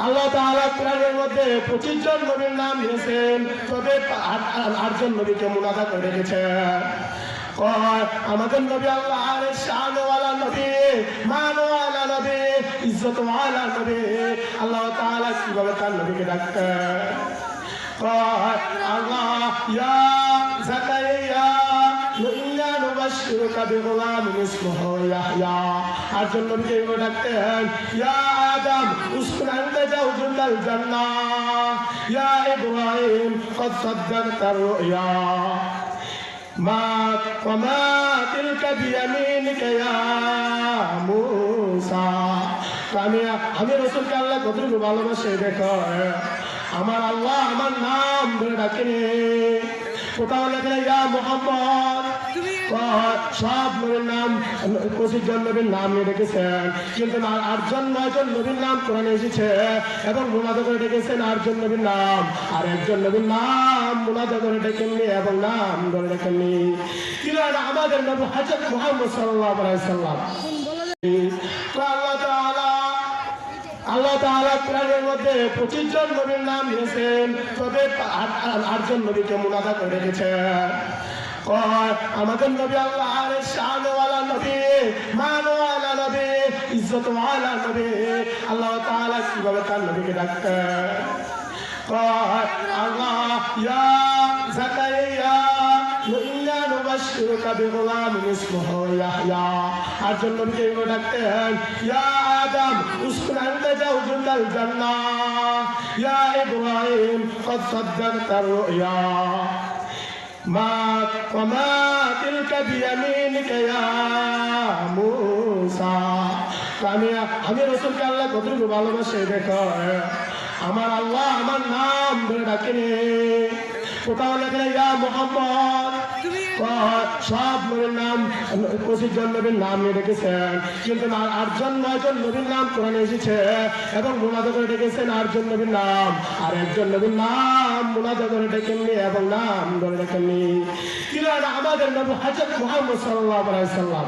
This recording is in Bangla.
আল্লাহ তাআলা কোরআনের মধ্যে 25 জন নবীর নাম দিয়েছেন, তবে 8 জন নবীকে মুনাদা করে রেখেছেন। আমাদের নবী আল্লাহর শানওয়ালা নবী, মানওয়ালা নবী, ইজ্জতওয়ালা নবী। আল্লাহ তাআলা কিভাবে তার নবীকে ডাকতেন? আল্লাহ ইয়া যাকারিয়া ইন্না নুবাশশিরুকা বিগুলামিন ইসমুহু ইয়াহইয়া। আর জন্য নবীকে ডাকতেন ইয়া আদম উসকুন আনতা জাওজুল জান্নাহ, ইয়া ইব্রাহিম কদ সাদ্দাকতা রুয়া, মা ওয়ামা তিলকা বিয়ামিনিকা ইয়া মূসা। আমি রাসূলকে আল্লাহ কতটুকু ভালোবাসে দেখো। আমার আল্লাহ আমার নাম ধরে ডাকেনি, কোথাও লেখে ইয়া মুহাম্মদ। সব নবীর নাম 25 জন নবীর নাম নিয়ে রেখেছেন, কিন্তু 8 জন 9 জন নবীর নাম কোরআনে এসেছে এবং মুনাদা করে ডেকেছেন 8 জন নবীর নাম, আর একজন নবীর নাম মুনাদা করে ডেকেননি এবং নাম ধরে ডেকেননি। কিন্তু আমাদের নবী হযরত মুহাম্মদ সাল্লাল্লাহু আলাইহি সাল্লাম। আল্লাহ তাআলা কোরআনের মধ্যে 25 জন নবীর নাম দিয়েছেন, তবে 8 জন নবীকে মুনাদা করে রেখেছেন। আমাদের নবী আল্লাহর শানওয়ালা নবী, মানওয়ালা নবী, ইজ্জতওয়ালা নবী। আল্লাহ তাআলা কিভাবে তার নবীকে ডাকতেন? আল্লাহ ইয়া যাকারিয়া ইন্না নুবাশশিরুকা বিগুলামিন ইসমুহু ইয়াহইয়া। আর জন্য নবীকে ডাকতেন ইয়া আদম উসকুন আনতা জাওজুল জান্নাহ, ইয়া ইব্রাহিম কদ সাদ্দাকতা রুয়া, মা ওয়ামা তিলকা বিয়ামিনিকা ইয়া মূসা। আমি রাসূলকে আল্লাহ কতটুকু ভালোবাসে দেখো। আমার আল্লাহ আমার নাম ধরে ডাকেনি, কোথাও লেখে ইয়া মুহাম্মদ। সব নবীর নাম 25 জন নবীর নাম নিয়ে রেখেছেন, কিন্তু 8 জন 9 জন নবীর নাম কোরআনে এসেছে এবং মুনাদা করে ডেকেছেন 8 জন নবীর নাম, আর একজন নবীর নাম মুনাদা করে ডেকেননি এবং নাম ধরে ডেকেননি। কিন্তু আমাদের নবী হযরত মুহাম্মদ সাল্লাল্লাহু আলাইহি সাল্লাম।